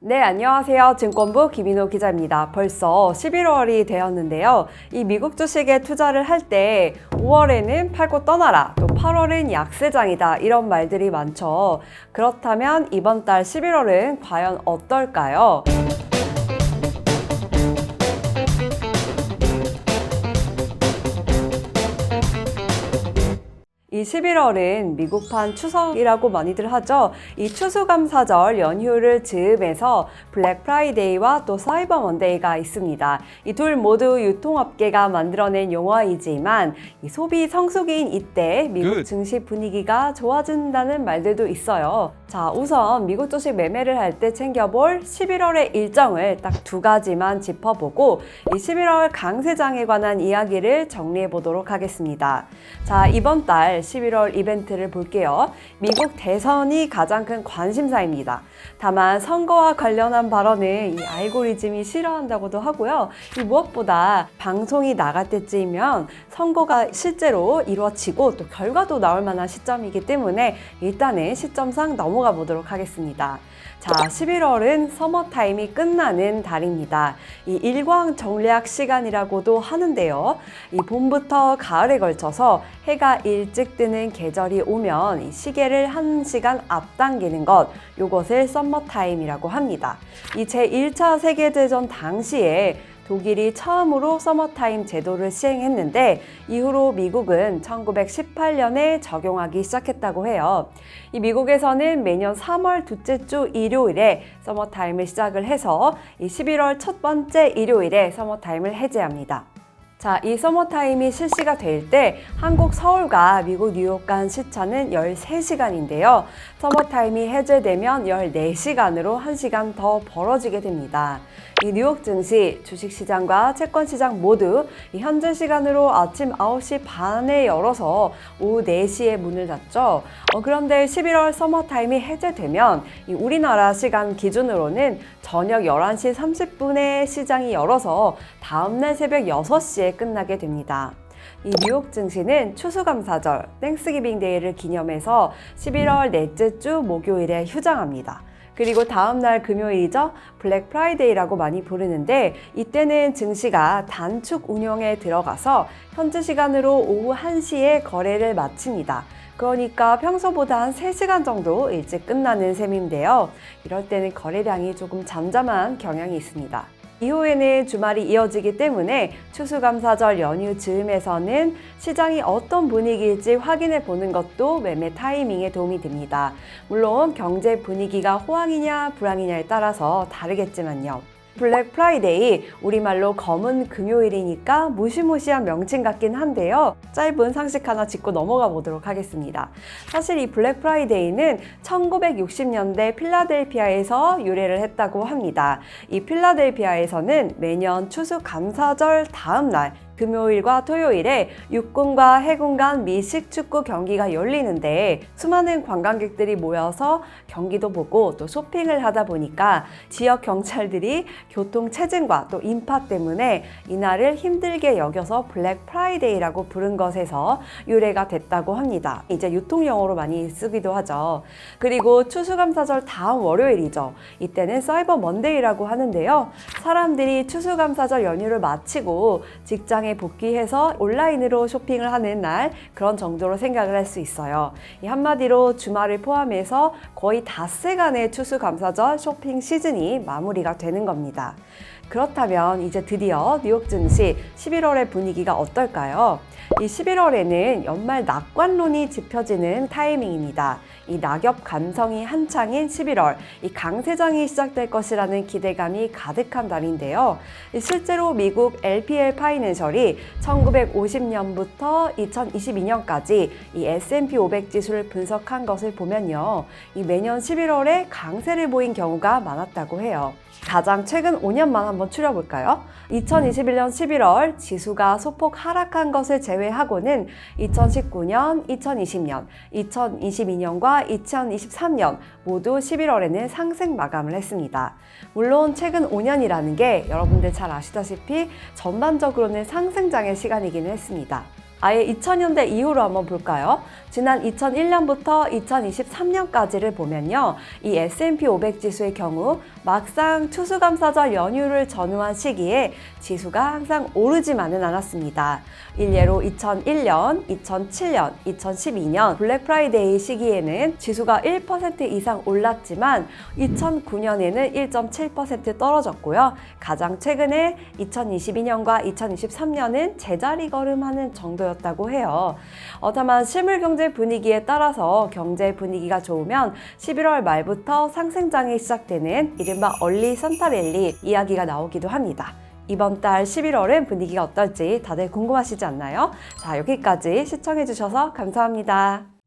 네, 안녕하세요. 증권부 김인호 기자입니다. 벌써 11월이 되었는데요. 이 미국 주식에 투자를 할 때 5월에는 팔고 떠나라, 또 8월은 약세장이다, 이런 말들이 많죠. 그렇다면 이번 달 11월은 과연 어떨까요? 이 11월은 미국판 추석이라고 많이들 하죠. 이 추수감사절 연휴를 즈음해서 블랙 프라이데이와 또 사이버 먼데이가 있습니다. 이 둘 모두 유통업계가 만들어낸 용어이지만 이 소비 성수기인 이때 미국 증시 분위기가 좋아진다는 말들도 있어요. 자, 우선 미국 주식 매매를 할 때 챙겨볼 11월의 일정을 딱 두 가지만 짚어보고 이 11월 강세장에 관한 이야기를 정리해 보도록 하겠습니다. 자, 이번 달 11월 이벤트를 볼게요. 미국 대선이 가장 큰 관심사입니다. 다만 선거와 관련한 발언은 이 알고리즘이 싫어한다고도 하고요. 이 무엇보다 방송이 나갈 때쯤이면 선거가 실제로 이루어지고 또 결과도 나올 만한 시점이기 때문에 일단은 시점상 넘어가 보도록 하겠습니다. 자, 11월은 서머타임이 끝나는 달입니다. 이 일광 정략 시간이라고도 하는데요. 이 봄부터 가을에 걸쳐서 해가 일찍 뜨는 계절이 오면 이 시계를 1시간 앞당기는 것, 요것을 서머타임이라고 합니다. 이 제1차 세계대전 당시에 독일이 처음으로 서머타임 제도를 시행했는데 이후로 미국은 1918년에 적용하기 시작했다고 해요. 이 미국에서는 매년 3월 둘째 주 일요일에 서머타임을 시작을 해서 이 11월 첫 번째 일요일에 서머타임을 해제합니다. 자, 이 서머타임이 실시가 될 때 한국 서울과 미국 뉴욕 간 시차는 13시간인데요. 서머타임이 해제되면 14시간으로 1시간 더 벌어지게 됩니다. 이 뉴욕 증시, 주식시장과 채권시장 모두 이 현재 시간으로 아침 9시 반에 열어서 오후 4시에 문을 닫죠. 그런데 11월 서머타임이 해제되면 이 우리나라 시간 기준으로는 저녁 11시 30분에 시장이 열어서 다음날 새벽 6시에 끝나게 됩니다. 이 뉴욕 증시는 추수감사절, 땡스기빙 데이를 기념해서 11월 넷째 주 목요일에 휴장합니다. 그리고 다음날 금요일이죠. 블랙 프라이데이라고 많이 부르는데 이때는 증시가 단축 운영에 들어가서 현지 시간으로 오후 1시에 거래를 마칩니다. 그러니까 평소보다 한 3시간 정도 일찍 끝나는 셈인데요. 이럴 때는 거래량이 조금 잠잠한 경향이 있습니다. 이후에는 주말이 이어지기 때문에 추수감사절 연휴 즈음에서는 시장이 어떤 분위기일지 확인해 보는 것도 매매 타이밍에 도움이 됩니다. 물론 경제 분위기가 호황이냐 불황이냐에 따라서 다르겠지만요. 블랙 프라이데이, 우리말로 검은 금요일이니까 무시무시한 명칭 같긴 한데요. 짧은 상식 하나 짚고 넘어가 보도록 하겠습니다. 사실 이 블랙 프라이데이는 1960년대 필라델피아에서 유래를 했다고 합니다. 이 필라델피아에서는 매년 추수감사절 다음 날 금요일과 토요일에 육군과 해군 간 미식 축구 경기가 열리는데 수많은 관광객들이 모여서 경기도 보고 또 쇼핑을 하다 보니까 지역 경찰들이 교통 체증과 또 인파 때문에 이날을 힘들게 여겨서 블랙 프라이데이라고 부른 것에서 유래가 됐다고 합니다. 이제 유통용어로 많이 쓰기도 하죠. 그리고 추수감사절 다음 월요일이죠. 이때는 사이버 먼데이라고 하는데요. 사람들이 추수감사절 연휴를 마치고 직장에 복귀해서 온라인으로 쇼핑을 하는 날, 그런 정도로 생각을 할 수 있어요. 이 한마디로 주말을 포함해서 거의 닷새간의 추수감사절 쇼핑 시즌이 마무리가 되는 겁니다. 그렇다면 이제 드디어 뉴욕 증시 11월의 분위기가 어떨까요? 이 11월에는 연말 낙관론이 짚혀지는 타이밍입니다. 이 낙엽 감성이 한창인 11월, 이 강세장이 시작될 것이라는 기대감이 가득한 달인데요. 실제로 미국 LPL 파이낸셜이 1950년부터 2022년까지 이 S&P 500 지수를 분석한 것을 보면요. 이 매년 11월에 강세를 보인 경우가 많았다고 해요. 가장 최근 5년만 한번 추려볼까요? 2021년 11월 지수가 소폭 하락한 것을 제외하고는 2019년, 2020년, 2022년과 2023년 모두 11월에는 상승 마감을 했습니다. 물론 최근 5년이라는 게 여러분들 잘 아시다시피 전반적으로는 상승장의 시간이기는 했습니다. 아예 2000년대 이후로 한번 볼까요? 지난 2001년부터 2023년까지를 보면요. 이 S&P 500 지수의 경우 막상 추수감사절 연휴를 전후한 시기에 지수가 항상 오르지만은 않았습니다. 일례로 2001년, 2007년, 2012년 블랙 프라이데이 시기에는 지수가 1% 이상 올랐지만 2009년에는 1.7% 떨어졌고요. 가장 최근에 2022년과 2023년은 제자리 걸음하는 정도였다고 해요. 다만 실물 경제 분위기에 따라서 경제 분위기가 좋으면 11월 말부터 상승장이 시작되는 이른바 얼리 산타랠리 이야기가 나오기도 합니다. 이번 달 11월은 분위기가 어떨지 다들 궁금하시지 않나요? 자, 여기까지 시청해주셔서 감사합니다.